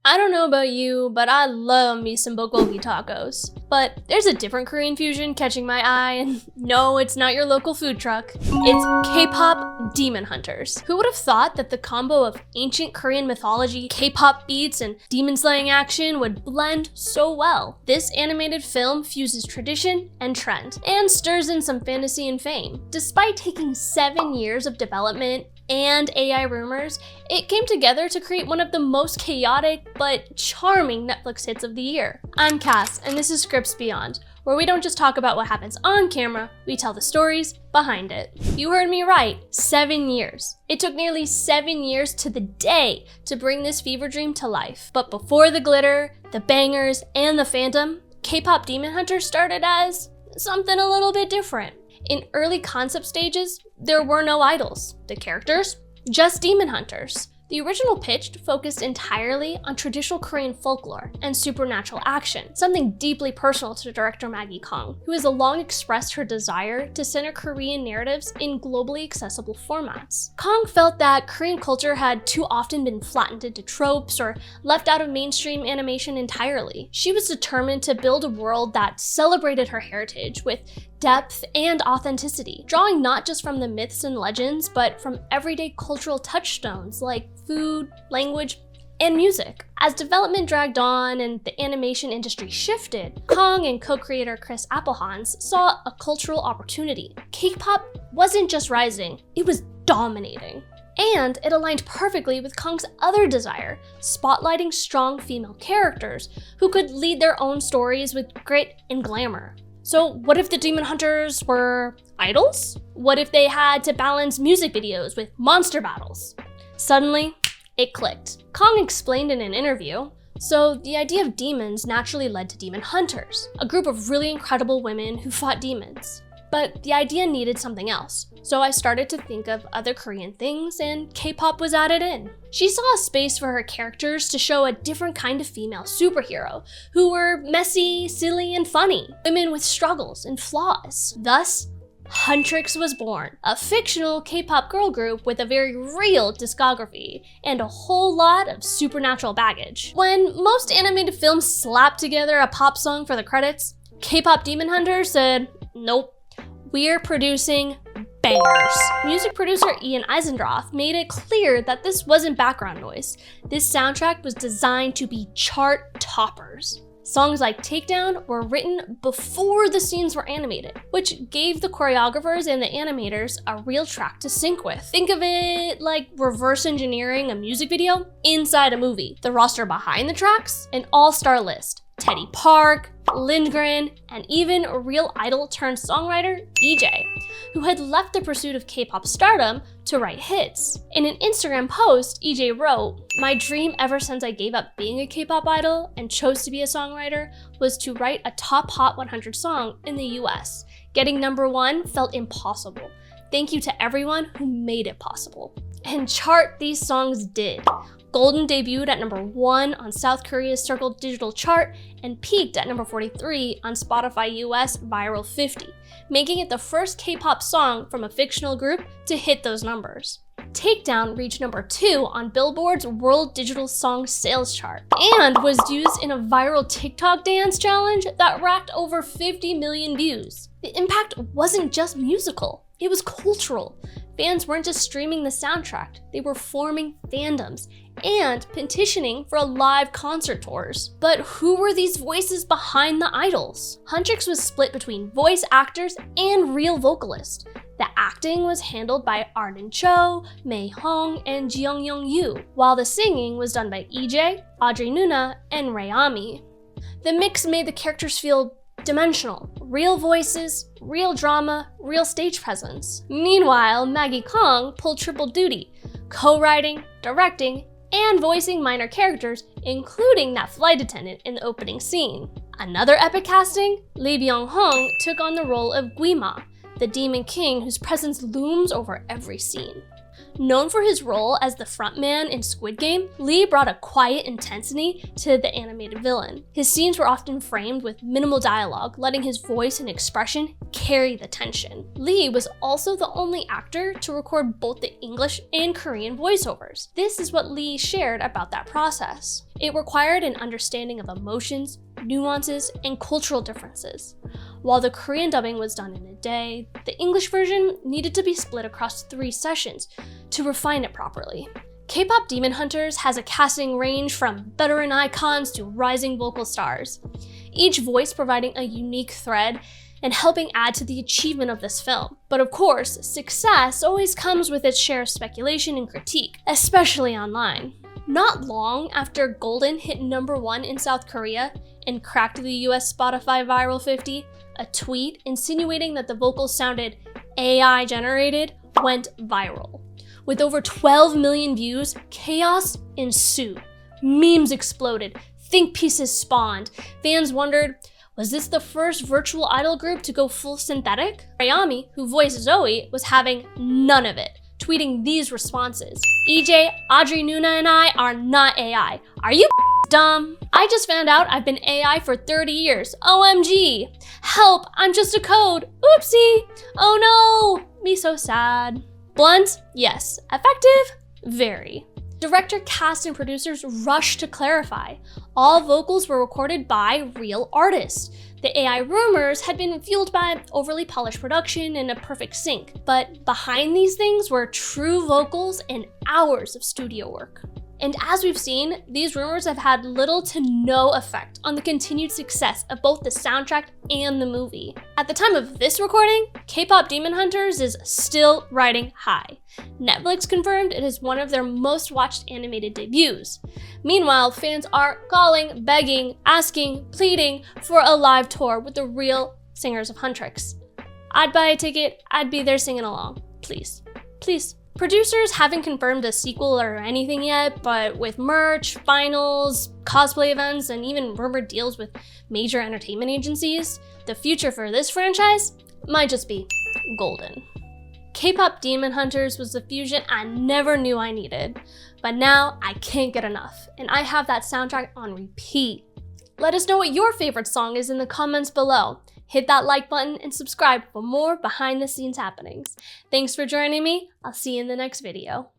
I don't know about you, but I love me some bulgogi tacos. But there's a different Korean fusion catching my eye, and no, it's not your local food truck. It's K-pop demon hunters. Who would have thought that the combo of ancient Korean mythology, K-pop beats, and demon slaying action would blend so well? This animated film fuses tradition and trend, and stirs in some fantasy and fame. Despite taking 7 years of development and AI rumors, it came together to create one of the most chaotic but charming Netflix hits of the year. I'm Cass, and this is Scripts Beyond, where we don't just talk about what happens on camera, we tell the stories behind it. You heard me right, 7 years. It took nearly 7 years to the day to bring this fever dream to life. But before the glitter, the bangers, and the fandom, K-pop Demon Hunter started as something a little bit different. In early concept stages, there were no idols. The characters? Just demon hunters. The original pitch focused entirely on traditional Korean folklore and supernatural action, something deeply personal to director Maggie Kong, who has long expressed her desire to center Korean narratives in globally accessible formats. Kong felt that Korean culture had too often been flattened into tropes or left out of mainstream animation entirely. She was determined to build a world that celebrated her heritage with depth and authenticity, drawing not just from the myths and legends, but from everyday cultural touchstones like food, language, and music. As development dragged on and the animation industry shifted, Kong and co-creator Chris Applehans saw a cultural opportunity. K-pop wasn't just rising, it was dominating. And it aligned perfectly with Kong's other desire, spotlighting strong female characters who could lead their own stories with grit and glamour. So what if the demon hunters were idols? What if they had to balance music videos with monster battles? Suddenly, it clicked. Kong explained in an interview, so the idea of demons naturally led to demon hunters, a group of really incredible women who fought demons. But the idea needed something else, so I started to think of other Korean things, and K-pop was added in. She saw a space for her characters to show a different kind of female superhero, who were messy, silly, and funny, women with struggles and flaws. Thus, Huntr was born, a fictional K-pop girl group with a very real discography and a whole lot of supernatural baggage. When most animated films slap together a pop song for the credits, K-pop Demon Hunter said, nope. We're producing bangers. Music producer Ian Eisendroth made it clear that this wasn't background noise. This soundtrack was designed to be chart toppers. Songs like Takedown were written before the scenes were animated, which gave the choreographers and the animators a real track to sync with. Think of it like reverse engineering a music video inside a movie. The roster behind the tracks, an all-star list. Teddy Park, Lindgren, and even a real idol turned songwriter, EJ, who had left the pursuit of K-pop stardom to write hits. In an Instagram post, EJ wrote, "My dream ever since I gave up being a K-pop idol and chose to be a songwriter was to write a top Hot 100 song in the US. Getting #1 felt impossible. Thank you to everyone who made it possible." And chart these songs did. Golden debuted at #1 on South Korea's Circle Digital chart and peaked at #43 on Spotify US Viral 50, making it the first K-pop song from a fictional group to hit those numbers. Takedown reached #2 on Billboard's World Digital Song Sales chart and was used in a viral TikTok dance challenge that racked over 50 million views. The impact wasn't just musical, it was cultural. Fans weren't just streaming the soundtrack, they were forming fandoms and petitioning for live concert tours. But who were these voices behind the idols? Huntr was split between voice actors and real vocalists. The acting was handled by Arden Cho, Mei Hong, and Jeong Young Yu, while the singing was done by EJ, Audrey Nuna, and Rayami. The mix made the characters feel dimensional. Real voices, real drama, real stage presence. Meanwhile, Maggie Kong pulled triple duty, co-writing, directing, and voicing minor characters, including that flight attendant in the opening scene. Another epic casting, Lee Byung-hong took on the role of Guima, the demon king whose presence looms over every scene. Known for his role as the frontman in Squid Game, Lee brought a quiet intensity to the animated villain. His scenes were often framed with minimal dialogue, letting his voice and expression carry the tension. Lee was also the only actor to record both the English and Korean voiceovers. This is what Lee shared about that process. It required an understanding of emotions, nuances, and cultural differences. While the Korean dubbing was done in a day, the English version needed to be split across 3 sessions to refine it properly. Kpop Demon Hunters has a casting range from veteran icons to rising vocal stars, each voice providing a unique thread and helping add to the achievement of this film. But of course, success always comes with its share of speculation and critique, especially online. Not long after Golden hit #1 in South Korea and cracked the US Spotify Viral 50, a tweet insinuating that the vocals sounded AI generated went viral. With over 12 million views, chaos ensued. Memes exploded, think pieces spawned. Fans wondered, was this the first virtual idol group to go full synthetic? Ryami, who voiced Zoe, was having none of it, tweeting these responses. EJ, Audrey Nuna, and I are not AI. Are you dumb? I just found out I've been AI for 30 years. OMG. Help, I'm just a code. Oopsie. Oh no, me so sad. Blunt? Yes. Effective? Very. Director, cast, and producers rushed to clarify. All vocals were recorded by real artists. The AI rumors had been fueled by overly polished production and a perfect sync, but behind these things were true vocals and hours of studio work. And as we've seen, these rumors have had little to no effect on the continued success of both the soundtrack and the movie. At the time of this recording, Kpop Demon Hunters is still riding high. Netflix confirmed it is one of their most watched animated debuts. Meanwhile, fans are calling, begging, asking, pleading for a live tour with the real singers of Huntrix. I'd buy a ticket, I'd be there singing along. Please, please. Producers haven't confirmed a sequel or anything yet, but with merch, finals, cosplay events, and even rumored deals with major entertainment agencies, the future for this franchise might just be golden. Kpop Demon Hunters was the fusion I never knew I needed, but now I can't get enough, and I have that soundtrack on repeat. Let us know what your favorite song is in the comments below. Hit that like button and subscribe for more behind the scenes happenings. Thanks for joining me. I'll see you in the next video.